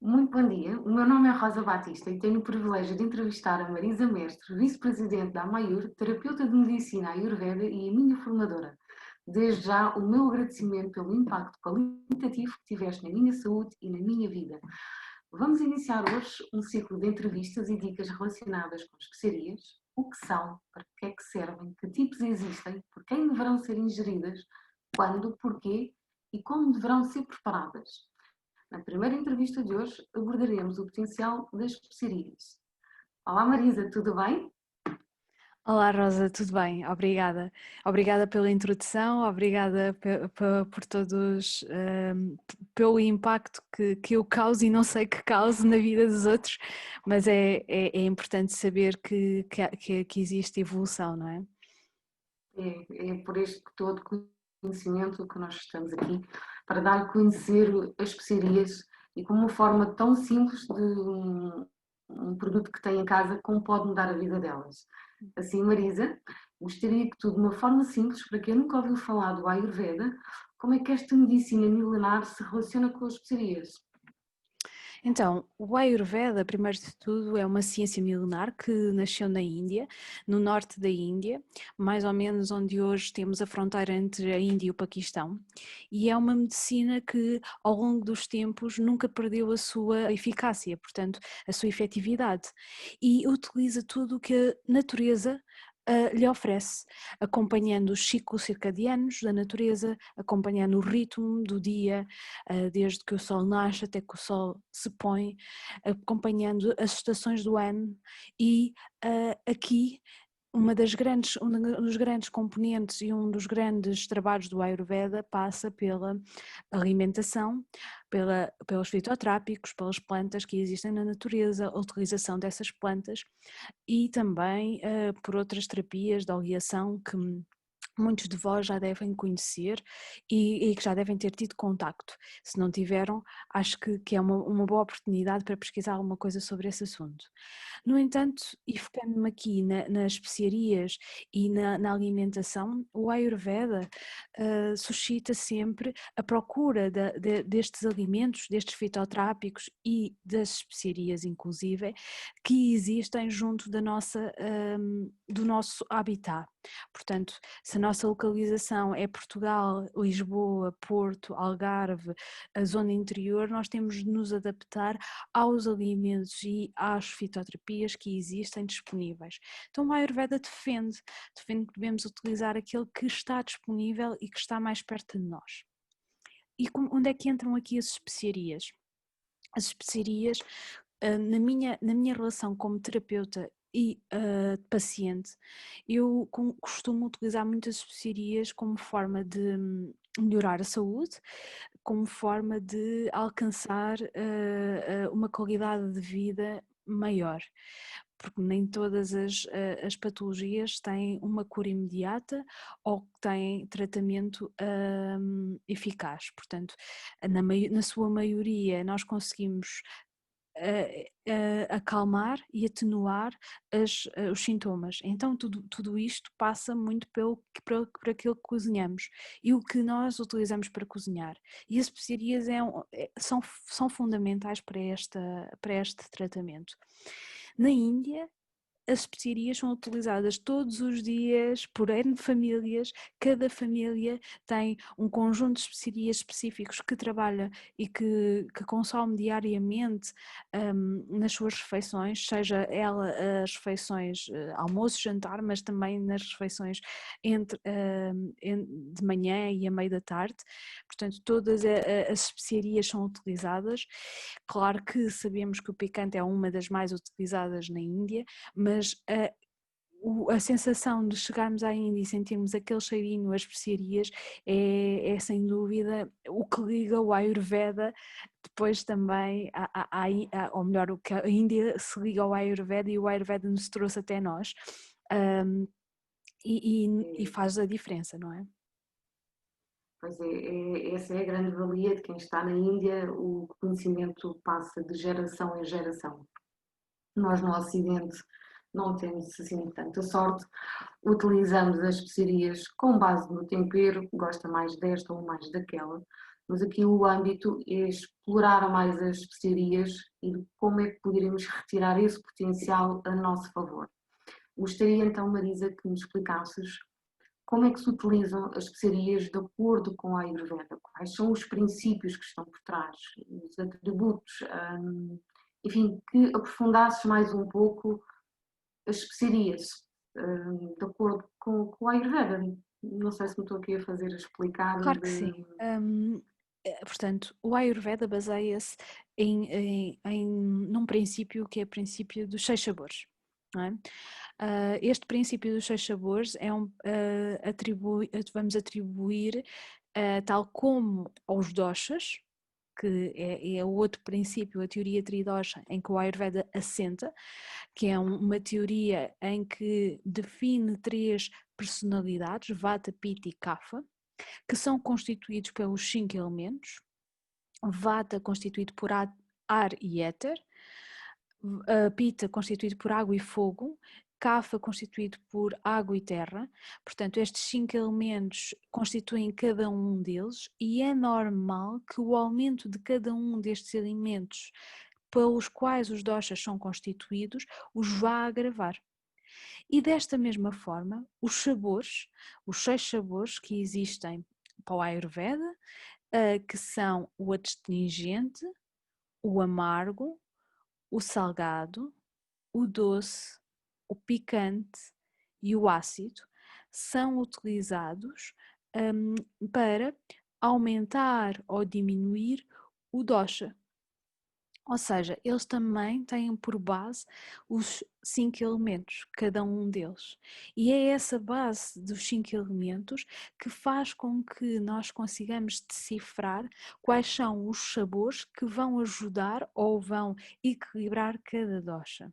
Muito bom dia, o meu nome é Rosa Batista e tenho o privilégio de entrevistar a Marisa Mestre, vice-presidente da Amayur, terapeuta de medicina Ayurveda e a minha formadora. Desde já, o meu agradecimento pelo impacto qualitativo que tiveste na minha saúde e na minha vida. Vamos iniciar hoje um ciclo de entrevistas e dicas relacionadas com especiarias, o que são, para que é que servem, que tipos existem, por quem deverão ser ingeridas, quando, porquê e como deverão ser preparadas. Na primeira entrevista de hoje abordaremos o potencial das especiarias. Olá Marisa, tudo bem? Olá Rosa, tudo bem? Obrigada. Obrigada pela introdução, obrigada por todos, pelo impacto que eu causo e não sei que causo na vida dos outros, mas é importante saber que existe evolução, não é? É por este todo conhecimento que nós estamos aqui, para dar a conhecer as especiarias e como uma forma tão simples de um produto que tem em casa, como pode mudar a vida delas. Assim, Marisa, gostaria que tu, de uma forma simples, para quem nunca ouviu falar do Ayurveda, como é que esta medicina milenar se relaciona com as especiarias? Então, o Ayurveda, primeiro de tudo, é uma ciência milenar que nasceu na Índia, no norte da Índia, mais ou menos onde hoje temos a fronteira entre a Índia e o Paquistão, e é uma medicina que ao longo dos tempos nunca perdeu a sua eficácia, portanto, a sua efetividade, e utiliza tudo o que a natureza lhe oferece, acompanhando os ciclos circadianos da natureza, acompanhando o ritmo do dia, desde que o sol nasce até que o sol se põe, acompanhando as estações do ano e aqui um dos grandes componentes e um dos grandes trabalhos do Ayurveda passa pela alimentação, pelos fitotrópicos, pelas plantas que existem na natureza, a utilização dessas plantas e também por outras terapias de oleação que muitos de vós já devem conhecer e que já devem ter tido contacto. Se não tiveram, acho que é uma boa oportunidade para pesquisar alguma coisa sobre esse assunto. No entanto, e focando-me aqui nas especiarias e na alimentação, o Ayurveda suscita sempre a procura destes alimentos, destes fitotrópicos e das especiarias inclusive, que existem junto do nosso habitat. Portanto, se a nossa localização é Portugal, Lisboa, Porto, Algarve, a zona interior, nós temos de nos adaptar aos alimentos e às fitoterapias que existem disponíveis. Então a Ayurveda defende que devemos utilizar aquele que está disponível e que está mais perto de nós. E onde é que entram aqui as especiarias? As especiarias, na minha relação como terapeuta e paciente, eu costumo utilizar muitas especiarias como forma de melhorar a saúde, como forma de alcançar uma qualidade de vida maior, porque nem todas as patologias têm uma cura imediata ou têm tratamento eficaz, portanto, na sua maioria nós conseguimos acalmar e atenuar os sintomas. Então tudo isto passa muito por aquilo que cozinhamos e o que nós utilizamos para cozinhar. E as especiarias são fundamentais para este tratamento. Na Índia, as especiarias são utilizadas todos os dias por N famílias, cada família tem um conjunto de especiarias específicos que trabalha e que consome diariamente nas suas refeições, seja ela as refeições almoço, jantar, mas também nas refeições de manhã e a meio da tarde, portanto todas as especiarias são utilizadas. Claro que sabemos que o picante é uma das mais utilizadas na Índia, mas a sensação de chegarmos à Índia e sentirmos aquele cheirinho, as especiarias, é sem dúvida o que liga o Ayurveda depois também, ou melhor, o que a Índia se liga ao Ayurveda e o Ayurveda nos trouxe até nós, e faz a diferença, não é? Pois essa é a grande valia de quem está na Índia, o conhecimento passa de geração em geração. Nós no Ocidente não temos assim tanta sorte, utilizamos as especiarias com base no tempero, gosta mais desta ou mais daquela, mas aqui o âmbito é explorar mais as especiarias e como é que poderemos retirar esse potencial a nosso favor. Gostaria então, Marisa, que me explicasses como é que se utilizam as especiarias de acordo com a Ayurveda, quais são os princípios que estão por trás, os atributos, enfim, que aprofundasses mais um pouco as especiarias, de acordo com a Ayurveda. Não sei se me estou aqui a fazer explicar. Claro que sim. Portanto, o Ayurveda baseia-se num princípio que é o princípio dos 6 sabores. Não é? Este princípio dos 6 sabores vamos atribuir, tal como aos doshas, que é o outro princípio, a teoria tridosha, em que o Ayurveda assenta, que é uma teoria em que define 3 personalidades, Vata, Pitta e Kapha, que são constituídos pelos 5 elementos. Vata constituído por ar e éter, Pitta constituído por água e fogo, Kapha constituído por água e terra. Portanto, estes 5 elementos constituem cada um deles e é normal que o aumento de cada um destes elementos pelos quais os doshas são constituídos os vá agravar. E desta mesma forma, os 6 sabores que existem para o Ayurveda, que são o astringente, o amargo, o salgado, o doce, o picante e o ácido, são utilizados para aumentar ou diminuir o dosha. Ou seja, eles também têm por base os 5 elementos, cada um deles. E é essa base dos 5 elementos que faz com que nós consigamos decifrar quais são os sabores que vão ajudar ou vão equilibrar cada dosha.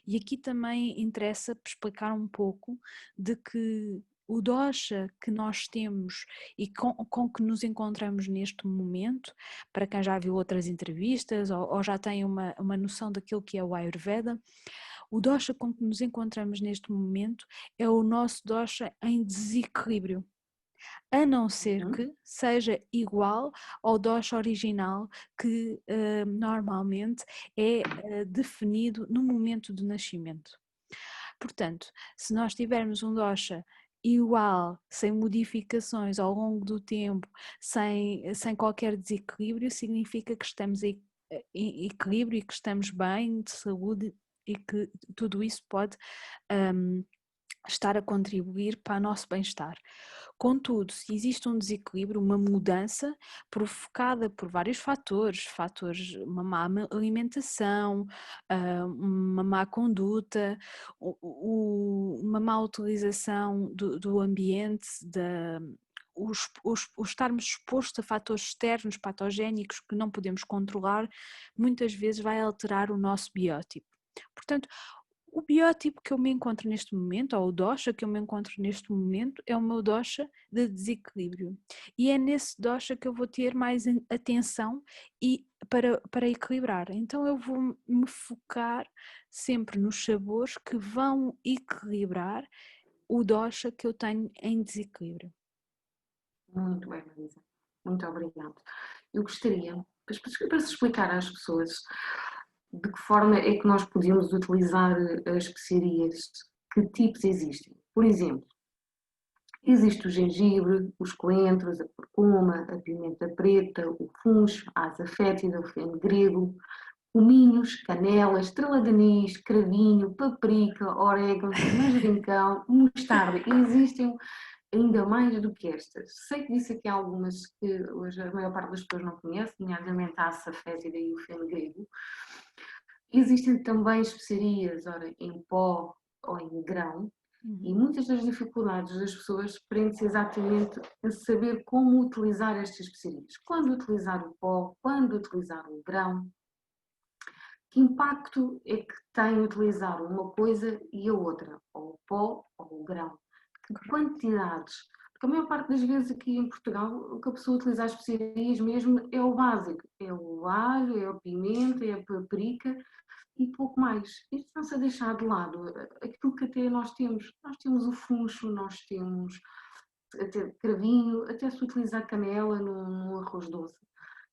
E aqui também interessa explicar um pouco de que o dosha que nós temos e com que nos encontramos neste momento, para quem já viu outras entrevistas ou já tem uma noção daquilo que é o Ayurveda, o dosha com que nos encontramos neste momento é o nosso dosha em desequilíbrio, a não ser que seja igual ao dosha original que normalmente é definido no momento do nascimento. Portanto, se nós tivermos um dosha igual, sem modificações ao longo do tempo, sem qualquer desequilíbrio, significa que estamos em equilíbrio e que estamos bem, de saúde e que tudo isso pode estar a contribuir para o nosso bem-estar. Contudo, se existe um desequilíbrio, uma mudança provocada por vários fatores, uma má alimentação, uma má conduta, uma má utilização do ambiente, o estarmos expostos a fatores externos patogénicos que não podemos controlar, muitas vezes vai alterar o nosso biótipo. Portanto, o biótipo que eu me encontro neste momento, ou o dosha que eu me encontro neste momento, é o meu dosha de desequilíbrio. E é nesse dosha que eu vou ter mais atenção para equilibrar. Então eu vou me focar sempre nos sabores que vão equilibrar o dosha que eu tenho em desequilíbrio. Muito bem, Marisa. Muito obrigada. Eu gostaria, para se explicar às pessoas de que forma é que nós podemos utilizar as especiarias, que tipos existem. Por exemplo, existe o gengibre, os coentros, a curcuma, a pimenta preta, o funcho, a asa fétida, o feno-grego, cominhos, canela, estrela de anis, cravinho, paprika, orégano, manjericão, mostarda. E existem ainda mais do que estas. Sei que disse aqui algumas que hoje a maior parte das pessoas não conhece, nomeadamente a assa fétida e o feno-grego. Existem também especiarias, ora, em pó ou em grão, e muitas das dificuldades das pessoas prendem-se exatamente a saber como utilizar estas especiarias. Quando utilizar o pó, quando utilizar o grão, que impacto é que tem utilizar uma coisa e a outra, ou o pó ou o grão? Que quantidades? Porque a maior parte das vezes aqui em Portugal o que a pessoa utiliza as especiarias mesmo é o básico, é o alho, é a pimenta, é a paprika e pouco mais. Isto está-se a deixar de lado aquilo que até nós temos. Nós temos o funcho, nós temos até cravinho, até se utiliza canela no arroz doce.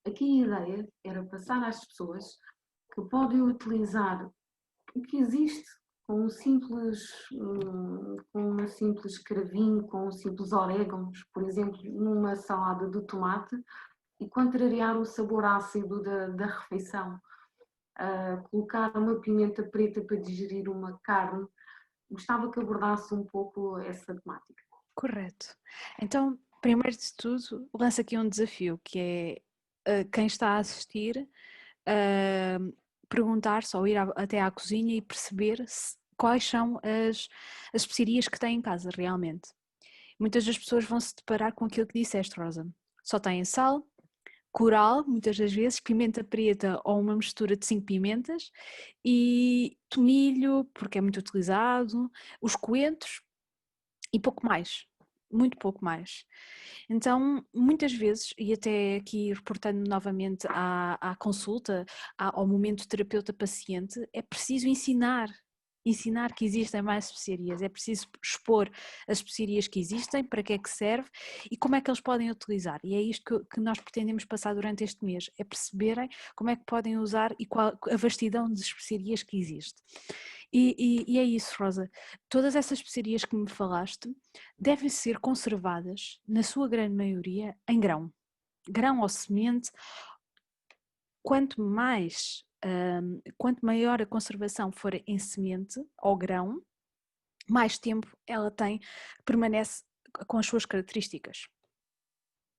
Aqui a ideia era passar às pessoas que podem utilizar o que existe com com uma simples cravinho, com um simples orégãos, por exemplo, numa salada de tomate e contrariar o sabor ácido da refeição. Colocar uma pimenta preta para digerir uma carne. Gostava que abordasse um pouco essa temática. Correto. Então, primeiro de tudo, lança aqui um desafio, que é quem está a assistir perguntar-se ou ir até à cozinha e perceber quais são as especiarias que têm em casa realmente. Muitas das pessoas vão se deparar com aquilo que disseste, Rosa. Só têm sal, coral, muitas das vezes, pimenta preta ou uma mistura de 5 pimentas e tomilho, porque é muito utilizado, os coentros e pouco mais, muito pouco mais. Então, muitas vezes, e até aqui reportando novamente à consulta, ao momento terapeuta-paciente, é preciso ensinar que existem mais especiarias, é preciso expor as especiarias que existem, para que é que serve e como é que eles podem utilizar. E é isto que nós pretendemos passar durante este mês, é perceberem como é que podem usar e qual a vastidão de especiarias que existe. E é isso, Rosa. Todas essas especiarias que me falaste devem ser conservadas, na sua grande maioria, em grão. Grão ou semente, quanto maior a conservação for em semente ou grão, mais tempo ela permanece com as suas características.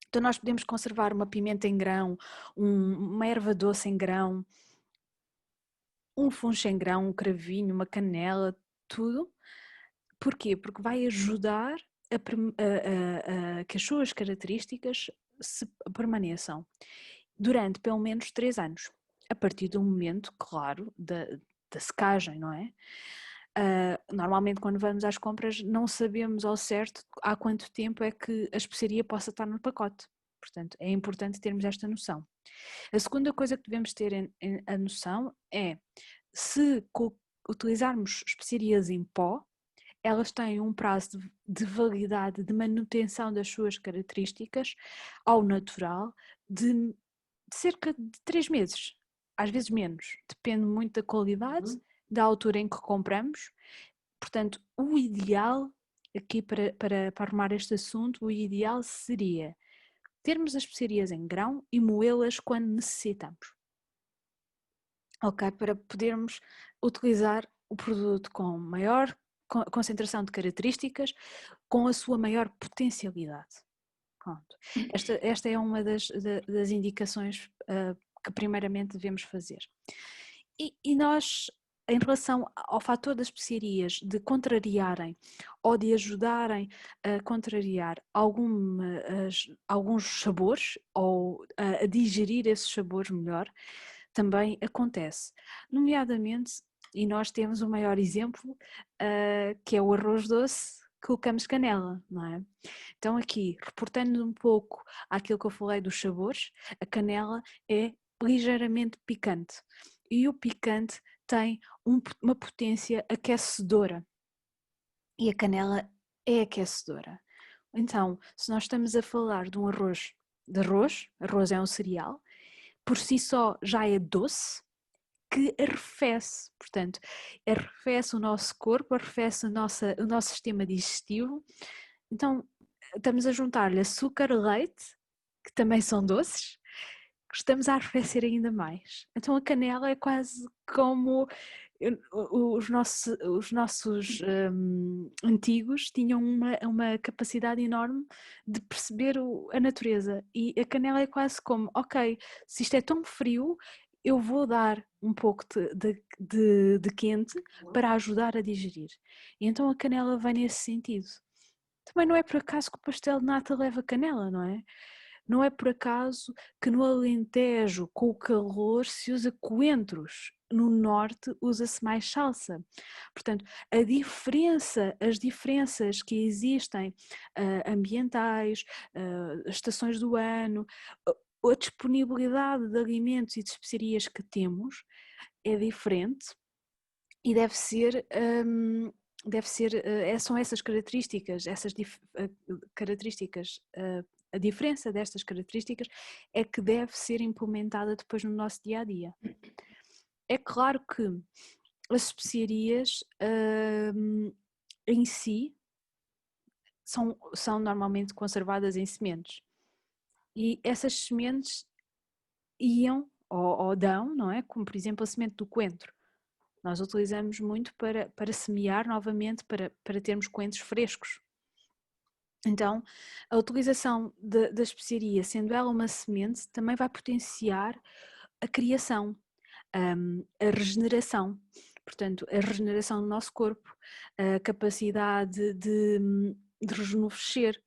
Então nós podemos conservar uma pimenta em grão, uma erva doce em grão, um fungo em grão, um cravinho, uma canela, tudo. Porquê? Porque vai ajudar a que as suas características se permaneçam durante pelo menos 3 anos, a partir do momento, claro, da secagem, não é? Normalmente quando vamos às compras não sabemos ao certo há quanto tempo é que a especiaria possa estar no pacote, portanto é importante termos esta noção. A segunda coisa que devemos ter a noção é se utilizarmos especiarias em pó, elas têm um prazo de validade, de manutenção das suas características ao natural de cerca de 3 meses, às vezes menos, depende muito da qualidade, da altura em que compramos. Portanto, o ideal, aqui para arrumar este assunto, o ideal seria termos as especiarias em grão e moê-las quando necessitamos. Ok? Para podermos utilizar o produto com maior concentração de características, com a sua maior potencialidade. Pronto. Esta é uma das indicações que primeiramente devemos fazer. E nós, em relação ao fator das especiarias, de contrariarem ou de ajudarem a contrariar alguns sabores ou a digerir esses sabores melhor, também acontece. Nomeadamente, e nós temos o maior exemplo, que é o arroz doce, colocamos canela, não é? Então aqui, reportando um pouco àquilo que eu falei dos sabores, a canela é ligeiramente picante e o picante tem uma potência aquecedora e a canela é aquecedora. Então, se nós estamos a falar de um arroz, arroz é um cereal, por si só já é doce, que arrefece, portanto, arrefece o nosso corpo, arrefece o nosso sistema digestivo. Então, estamos a juntar-lhe açúcar, leite, que também são doces, que estamos a arrefecer ainda mais. Então a canela é quase como os nossos antigos tinham uma capacidade enorme de perceber a natureza, e a canela é quase como, ok, se isto é tão frio, eu vou dar um pouco de quente para ajudar a digerir. E então a canela vem nesse sentido. Também não é por acaso que o pastel de nata leva canela, não é? Não é por acaso que no Alentejo, com o calor, se usa coentros. No norte usa-se mais salsa. Portanto, as diferenças que existem ambientais, as estações do ano, a disponibilidade de alimentos e de especiarias que temos é diferente e deve ser deve ser, são essas características, características, a diferença destas características é que deve ser implementada depois no nosso dia a dia. É claro que as especiarias em si são normalmente conservadas em sementes e essas sementes iam ou dão, não é? Como por exemplo a semente do coentro. Nós utilizamos muito para semear novamente, para termos coentros frescos. Então, a utilização da especiaria, sendo ela uma semente, também vai potenciar a criação, a regeneração. Portanto, a regeneração do nosso corpo, a capacidade de rejuvenescer.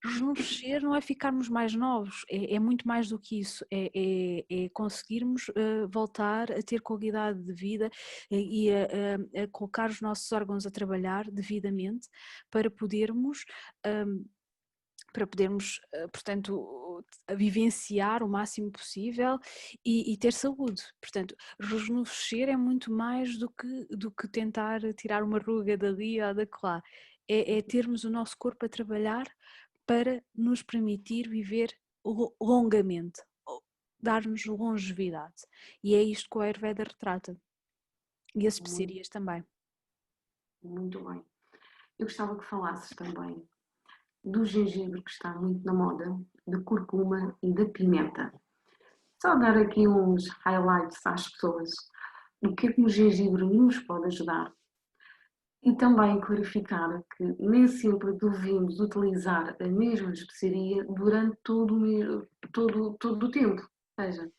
Rejuvenescer não é ficarmos mais novos, é muito mais do que isso, é conseguirmos voltar a ter qualidade de vida e a colocar os nossos órgãos a trabalhar devidamente para podermos, portanto, vivenciar o máximo possível e ter saúde. Portanto, rejuvenescer é muito mais do que tentar tirar uma ruga dali ou daquela. É termos o nosso corpo a trabalhar para nos permitir viver longamente, dar-nos longevidade. E é isto que o Ayurveda retrata. E as Muito, especiarias também. muito bem. Eu gostava que falasses também do gengibre, que está muito na moda, da curcuma e da pimenta. Só dar aqui uns highlights às pessoas do que é que o gengibre nos pode ajudar. E também clarificar que nem sempre devemos utilizar a mesma especiaria durante todo o tempo. Ou seja,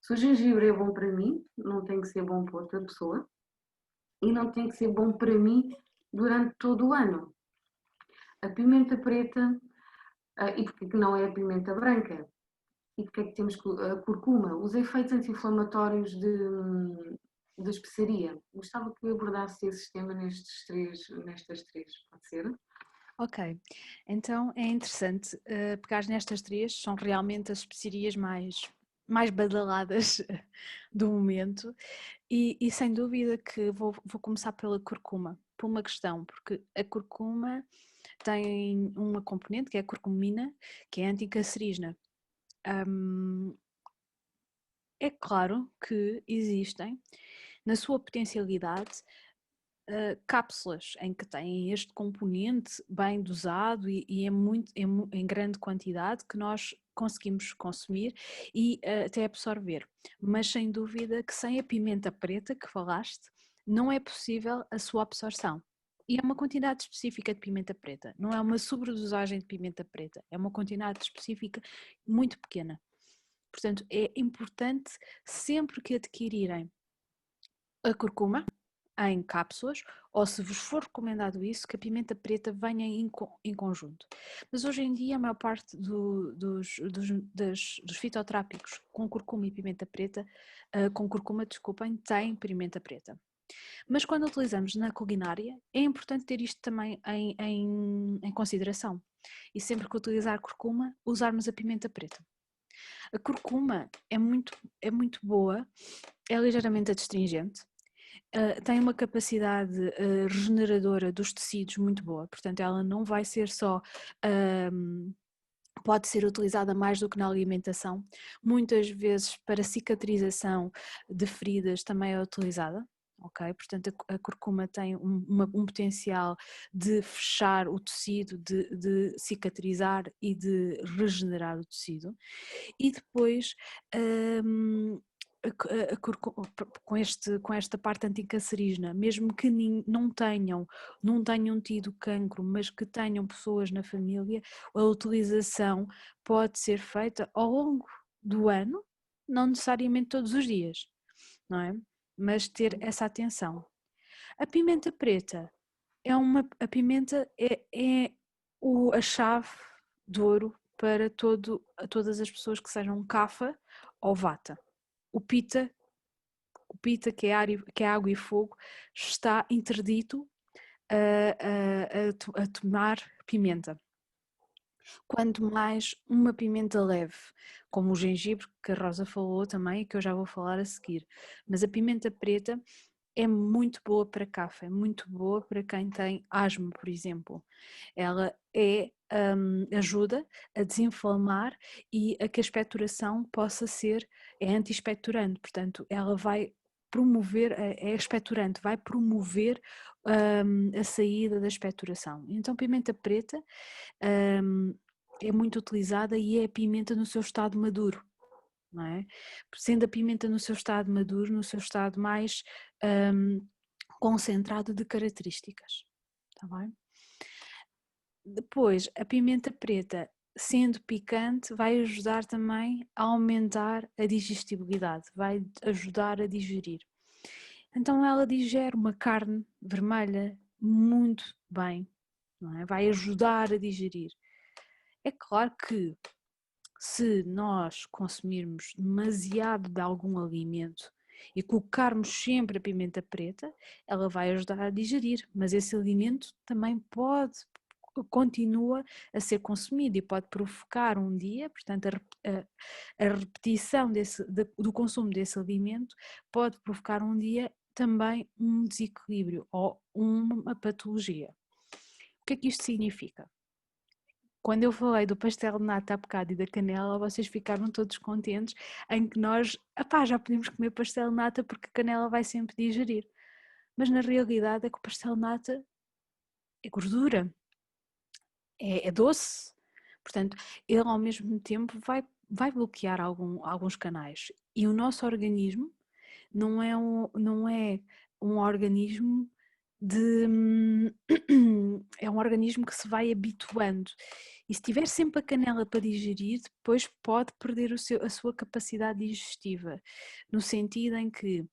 se o gengibre é bom para mim, não tem que ser bom para outra pessoa e não tem que ser bom para mim durante todo o ano. A pimenta preta, e porque que não é a pimenta branca? E porque é que temos a curcuma? Os efeitos anti-inflamatórios de especiaria. Gostava que abordasse esse tema nestas três, pode ser? Ok, então é interessante pegar nestas três, são realmente as especiarias mais badaladas do momento e sem dúvida que vou começar pela curcuma, por uma questão, porque a curcuma tem uma componente que é a curcumina, que é anticancerígena. É claro que existem, na sua potencialidade, cápsulas em que têm este componente bem dosado e em grande quantidade que nós conseguimos consumir e até absorver. Mas sem dúvida que sem a pimenta preta que falaste, não é possível a sua absorção. E é uma quantidade específica de pimenta preta, não é uma sobredosagem de pimenta preta, é uma quantidade específica muito pequena. Portanto, é importante sempre que adquirirem a curcuma em cápsulas, ou se vos for recomendado isso, que a pimenta preta venha em conjunto. Mas hoje em dia a maior parte dos fitoterápicos com curcuma e pimenta preta, com curcuma, desculpem, tem pimenta preta. Mas quando utilizamos na culinária, é importante ter isto também em consideração. E sempre que utilizar curcuma, usarmos a pimenta preta. A curcuma é muito boa, é ligeiramente adstringente, tem uma capacidade regeneradora dos tecidos muito boa, portanto ela não vai ser só, pode ser utilizada mais do que na alimentação, muitas vezes para cicatrização de feridas também é utilizada. Ok, portanto a curcuma tem um potencial de fechar o tecido, de cicatrizar e de regenerar o tecido. E depois com esta parte anticancerígena, mesmo que não tenham tido cancro, mas que tenham pessoas na família, a utilização pode ser feita ao longo do ano, não necessariamente todos os dias, não é? Mas ter essa atenção. A pimenta preta a pimenta a chave de ouro para todas as pessoas que sejam Kapha ou Vata. O Pitta, que é água e fogo, está interdito a tomar pimenta. Quanto mais uma pimenta leve, como o gengibre, que a Rosa falou também e que eu já vou falar a seguir. Mas a pimenta preta é muito boa para café, muito boa para quem tem asma, por exemplo. Ela ajuda a desinflamar e a que a expectoração possa ser, é anti-expectorante, portanto, ela vai promover, é expectorante, vai promover a saída da expectoração. Então, pimenta preta é muito utilizada e é a pimenta no seu estado maduro. Não é? Sendo a pimenta no seu estado maduro, no seu estado mais concentrado de características, está bem? Depois, a pimenta preta, sendo picante, vai ajudar também a aumentar a digestibilidade, vai ajudar a digerir. Então ela digere uma carne vermelha muito bem, não é? Vai ajudar a digerir. É claro que se nós consumirmos demasiado de algum alimento e colocarmos sempre a pimenta preta, ela vai ajudar a digerir, mas esse alimento também continua a ser consumido e pode provocar um dia, portanto a repetição do consumo desse alimento pode provocar um dia também um desequilíbrio ou uma patologia. O que é que isto significa? Quando eu falei do pastel de nata há bocado e da canela, vocês ficaram todos contentes em que nós, já podemos comer pastel de nata porque a canela vai sempre digerir. Mas na realidade é que o pastel de nata é gordura, é doce, portanto ele ao mesmo tempo vai bloquear alguns canais. E o nosso organismo não é um organismo é um organismo que se vai habituando e se tiver sempre a canela para digerir, depois pode perder a sua capacidade digestiva, no sentido em que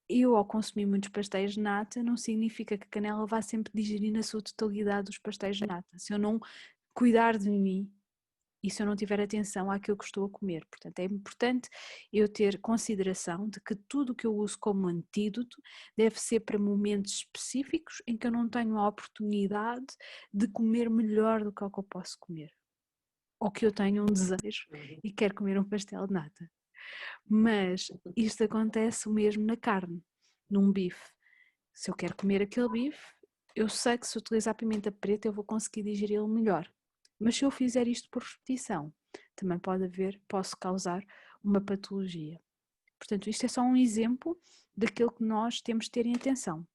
eu ao consumir muitos pastéis de nata não significa que a canela vá sempre digerir na sua totalidade os pastéis de nata, se eu não cuidar de mim e se eu não tiver atenção àquilo que estou a comer. Portanto, é importante eu ter consideração de que tudo o que eu uso como antídoto deve ser para momentos específicos em que eu não tenho a oportunidade de comer melhor do que o que eu posso comer. Ou que eu tenho um desejo e quero comer um pastel de nata. Mas isto acontece o mesmo na carne, num bife. Se eu quero comer aquele bife, eu sei que se utilizar pimenta preta eu vou conseguir digeri-lo melhor. Mas se eu fizer isto por repetição, também posso causar uma patologia. Portanto, isto é só um exemplo daquilo que nós temos de ter em atenção.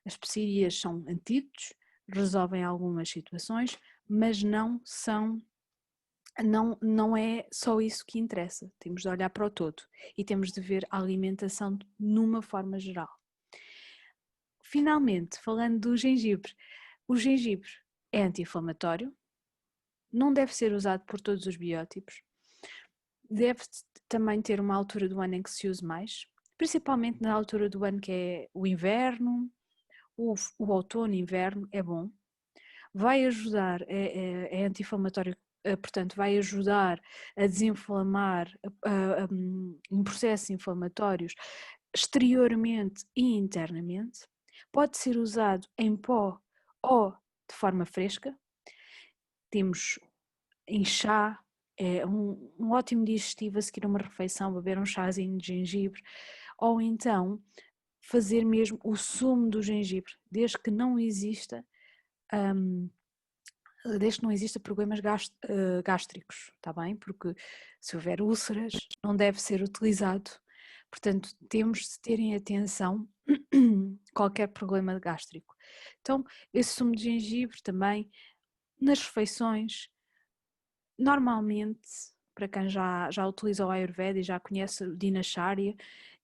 As especiarias são antídotos, resolvem algumas situações, mas não é só isso que interessa. Temos de olhar para o todo e temos de ver a alimentação numa forma geral. Finalmente, falando do gengibre, o gengibre é anti-inflamatório, não deve ser usado por todos os biótipos, deve também ter uma altura do ano em que se use mais, principalmente na altura do ano que é o inverno, o outono e inverno é bom, vai ajudar, é anti-inflamatório, portanto vai ajudar a desinflamar em processos inflamatórios exteriormente e internamente, pode ser usado em pó ou de forma fresca, temos em chá, é um ótimo digestivo a seguir uma refeição, beber um chazinho de gengibre, ou então fazer mesmo o sumo do gengibre, desde que não exista problemas gástricos, está bem? Porque se houver úlceras não deve ser utilizado, portanto temos de ter em atenção qualquer problema gástrico. Então esse sumo de gengibre também nas refeições, normalmente para quem já utiliza o Ayurveda e já conhece o Dinacharya,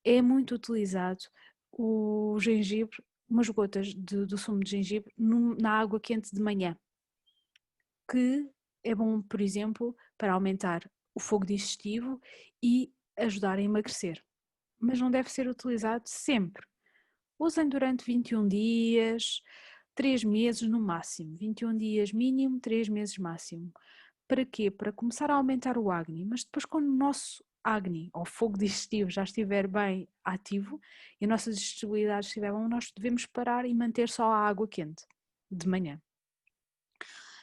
é muito utilizado o gengibre, umas gotas do sumo de gengibre na água quente de manhã, que é bom, por exemplo, para aumentar o fogo digestivo e ajudar a emagrecer. Mas não deve ser utilizado sempre. Usem durante 21 dias, 3 meses no máximo. 21 dias mínimo, 3 meses máximo. Para quê? Para começar a aumentar o Agni. Mas depois quando o nosso Agni, ou fogo digestivo, já estiver bem ativo e a nossa digestibilidade estiver bom, nós devemos parar e manter só a água quente de manhã.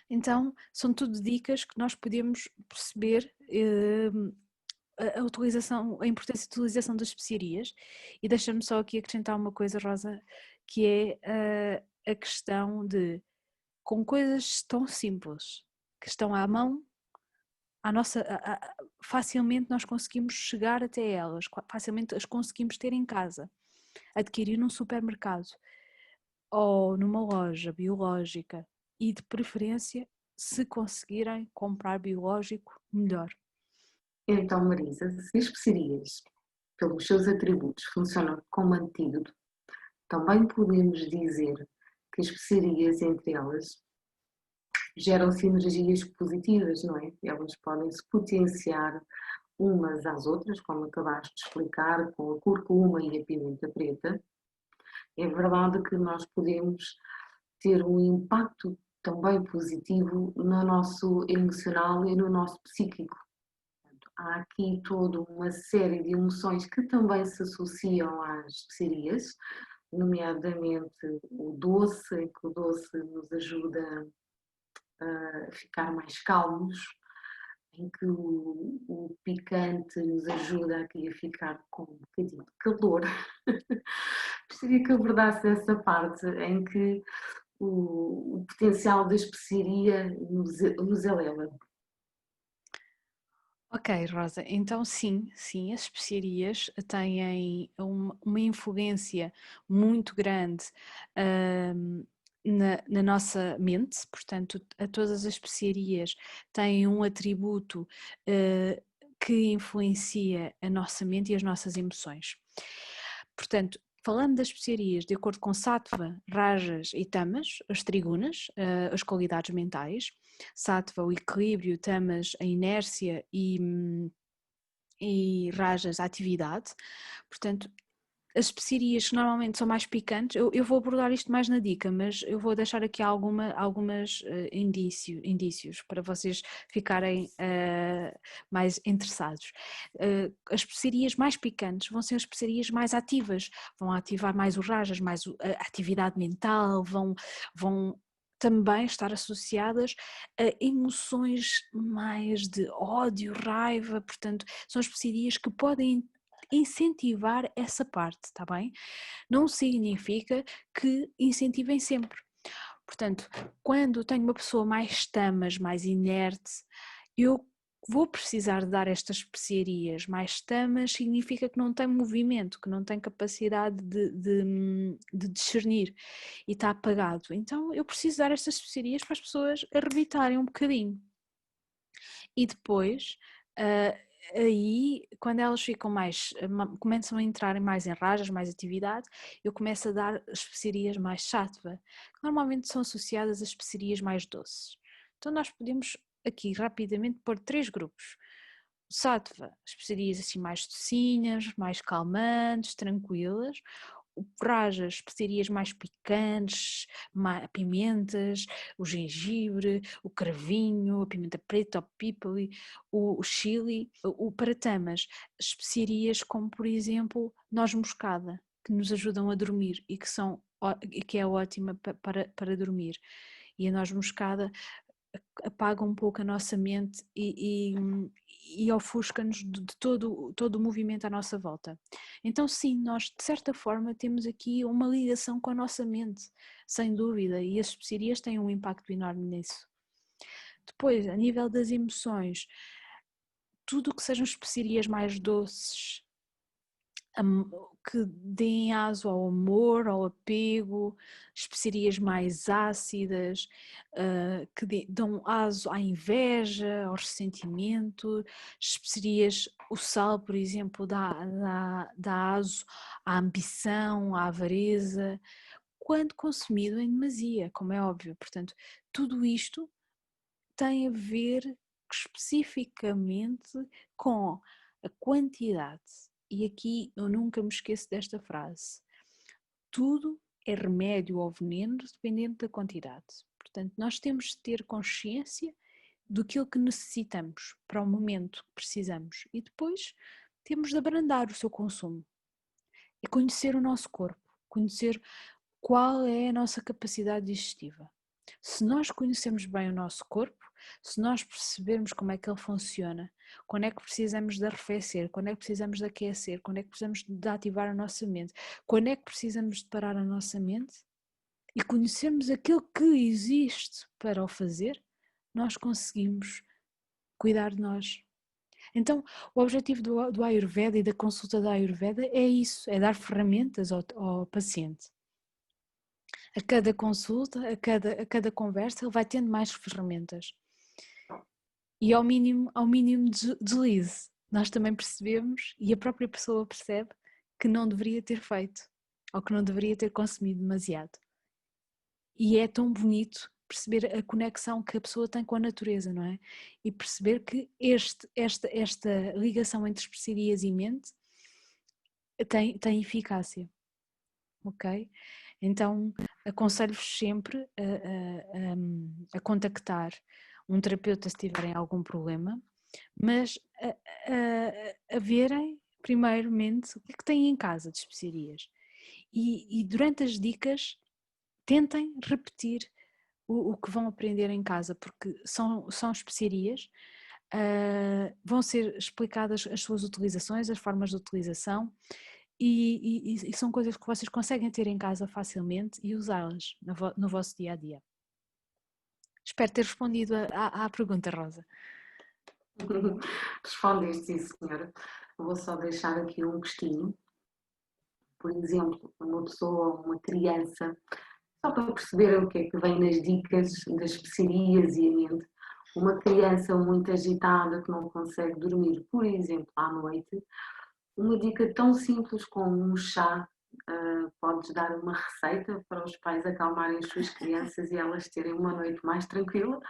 Então, são tudo dicas que nós podemos perceber a importância de utilização das especiarias, e deixa-me só aqui acrescentar uma coisa, Rosa, que é a questão de, com coisas tão simples, que estão à mão, facilmente nós conseguimos chegar até elas, facilmente as conseguimos ter em casa, adquirir num supermercado ou numa loja biológica, e de preferência, se conseguirem comprar biológico, melhor. Então, Marisa, se as especiarias, pelos seus atributos, funcionam como antídoto, também podemos dizer que as especiarias entre elas geram sinergias positivas, não é? Elas podem se potenciar umas às outras, como acabaste de explicar, com a cúrcuma e a pimenta preta. É verdade que nós podemos ter um impacto também positivo no nosso emocional e no nosso psíquico. Há aqui toda uma série de emoções que também se associam às especiarias, nomeadamente o doce, em que o doce nos ajuda a ficar mais calmos, em que o picante nos ajuda aqui a ficar com um bocadinho de calor. Gostaria que abordasse essa parte em que o potencial da especiaria nos eleva. Ok, Rosa, então sim, as especiarias têm uma influência muito grande na nossa mente, portanto, todas as especiarias têm um atributo que influencia a nossa mente e as nossas emoções. Portanto, falando das especiarias, de acordo com Sattva, Rajas e Tamas, as trigunas, as qualidades mentais, Sattva, o equilíbrio, Tamas, a inércia e Rajas, a atividade. Portanto, as especiarias que normalmente são mais picantes, eu vou abordar isto mais na dica, mas eu vou deixar aqui algumas indícios para vocês ficarem mais interessados. As especiarias mais picantes vão ser as especiarias mais ativas, vão ativar mais os rajas, mais a atividade mental, vão também estar associadas a emoções mais de ódio, raiva, portanto, são especiarias que podem incentivar essa parte, está bem? Não significa que incentivem sempre. Portanto, quando tenho uma pessoa mais tamas, mais inerte, eu vou precisar de dar estas especiarias. Mais tamas significa que não tem movimento, que não tem capacidade de discernir e está apagado. Então eu preciso dar estas especiarias para as pessoas arrebitarem um bocadinho. E depois, aí, quando elas ficam mais, começam a entrar mais em rajas, mais atividade, eu começo a dar especiarias mais sattva, que normalmente são associadas às especiarias mais doces. Então nós podemos aqui rapidamente pôr 3 grupos. O sattva, especiarias assim mais docinhas, mais calmantes, tranquilas. O rajas, especiarias mais picantes, pimentas, o gengibre, o cravinho, a pimenta preta, o pípali, o chili. O para tamas, especiarias como por exemplo noz moscada, que nos ajudam a dormir e que é ótima para dormir. E a noz moscada apaga um pouco a nossa mente e ofusca-nos de todo o movimento à nossa volta. Então sim, nós de certa forma temos aqui uma ligação com a nossa mente, sem dúvida, e as especiarias têm um impacto enorme nisso. Depois, a nível das emoções, tudo o que sejam especiarias mais doces, que deem aso ao amor, ao apego, especiarias mais ácidas, que dão aso à inveja, ao ressentimento, especiarias, o sal, por exemplo, dá aso à ambição, à avareza, quando consumido em demasia, como é óbvio. Portanto, tudo isto tem a ver especificamente com a quantidade. E aqui eu nunca me esqueço desta frase: tudo é remédio ou veneno dependendo da quantidade. Portanto, nós temos de ter consciência do que necessitamos para o momento que precisamos e depois temos de abrandar o seu consumo. É conhecer o nosso corpo, conhecer qual é a nossa capacidade digestiva. Se nós conhecemos bem o nosso corpo, Se nós percebermos como é que ele funciona, quando é que precisamos de arrefecer, quando é que precisamos de aquecer, quando é que precisamos de ativar a nossa mente, quando é que precisamos de parar a nossa mente e conhecermos aquilo que existe para o fazer, nós conseguimos cuidar de nós. Então, o objetivo do Ayurveda e da consulta da Ayurveda é isso, é dar ferramentas ao paciente. A cada consulta, a cada conversa, ele vai tendo mais ferramentas. E ao mínimo deslize, nós também percebemos e a própria pessoa percebe que não deveria ter feito ou que não deveria ter consumido demasiado. E é tão bonito perceber a conexão que a pessoa tem com a natureza, não é? E perceber que esta ligação entre especiarias e mente tem eficácia, ok? Então aconselho-vos sempre a contactar um terapeuta se tiverem algum problema, mas a verem primeiramente o que é que têm em casa de especiarias e durante as dicas tentem repetir o que vão aprender em casa, porque são especiarias, vão ser explicadas as suas utilizações, as formas de utilização e são coisas que vocês conseguem ter em casa facilmente e usá-las no vosso dia a dia. Espero ter respondido à pergunta, Rosa. Respondeste, sim, senhora. Vou só deixar aqui um gostinho. Por exemplo, uma pessoa, uma criança, só para perceber o que é que vem nas dicas das especiarias e a mente. Uma criança muito agitada que não consegue dormir, por exemplo, à noite, uma dica tão simples como um chá, podes dar uma receita para os pais acalmarem as suas crianças e elas terem uma noite mais tranquila.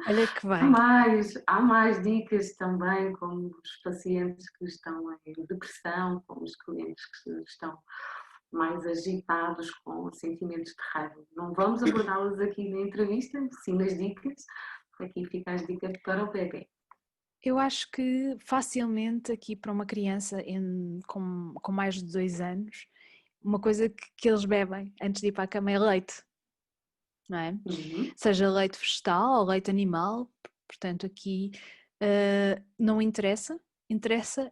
Olha que Há bem. mais, há mais dicas também, como os pacientes que estão em depressão, como os clientes que estão mais agitados com sentimentos de raiva. Não vamos abordá-las aqui na entrevista, sim nas dicas. Aqui ficam as dicas para o bebê. Eu acho que facilmente aqui para uma criança com mais de 2 anos, uma coisa que eles bebem antes de ir para a cama é leite, não é? Uhum. Seja leite vegetal ou leite animal, portanto aqui não interessa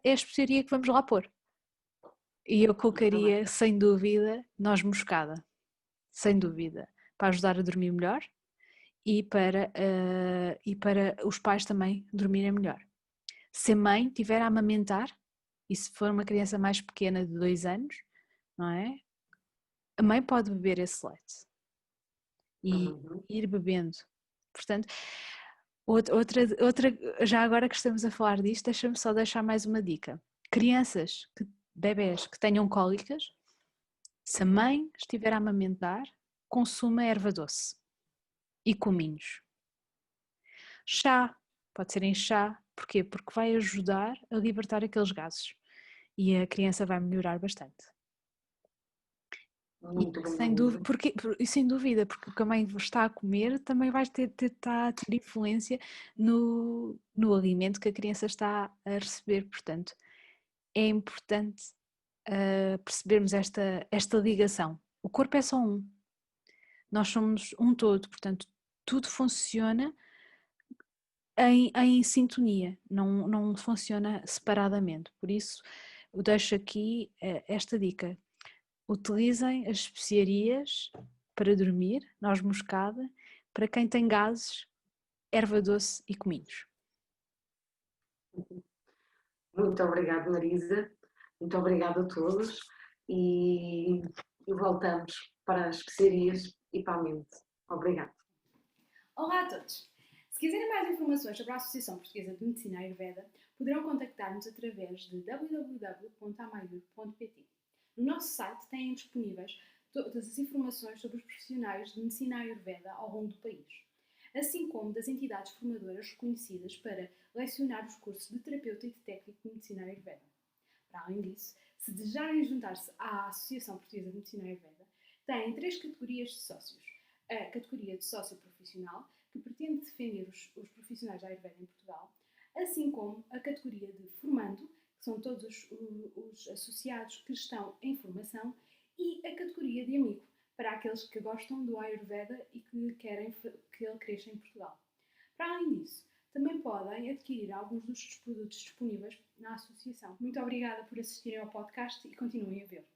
é a especiaria que vamos lá pôr. E eu colocaria sem dúvida noz moscada, sem dúvida, para ajudar a dormir melhor e para os pais também dormirem melhor. Se a mãe estiver a amamentar, e se for uma criança mais pequena de 2 anos, não é? A mãe pode beber esse leite e ir bebendo. Portanto, outra, já agora que estamos a falar disto, deixa-me só deixar mais uma dica. Crianças, bebés que tenham cólicas, se a mãe estiver a amamentar, consuma erva doce e cominhos. Chá, pode ser em chá, porquê? Porque vai ajudar a libertar aqueles gases e a criança vai melhorar bastante. Muito bem, Sem dúvida, porque o que a mãe está a comer também vai está a ter influência no alimento que a criança está a receber, portanto é importante percebermos esta ligação. O corpo é só um, nós somos um todo, portanto tudo funciona em sintonia, não funciona separadamente, por isso eu deixo aqui esta dica. Utilizem as especiarias para dormir, noz moscada, para quem tem gases, erva doce e cominhos. Muito obrigada, Marisa. Muito obrigada a todos. E voltamos para as especiarias e para a mente. Obrigada. Olá a todos! Se quiserem mais informações sobre a Associação Portuguesa de Medicina Ayurveda, poderão contactar-nos através de www.amayur.pt. No nosso site têm disponíveis todas as informações sobre os profissionais de Medicina Ayurveda ao longo do país, assim como das entidades formadoras reconhecidas para lecionar os cursos de terapeuta e de técnico de Medicina Ayurveda. Para além disso, se desejarem juntar-se à Associação Portuguesa de Medicina Ayurveda, têm 3 categorias de sócios. A categoria de sócio profissional, que pretende defender os profissionais da Ayurveda em Portugal, assim como a categoria de formando, que são todos os associados que estão em formação, e a categoria de amigo, para aqueles que gostam do Ayurveda e que querem que ele cresça em Portugal. Para além disso, também podem adquirir alguns dos produtos disponíveis na associação. Muito obrigada por assistirem ao podcast e continuem a ver.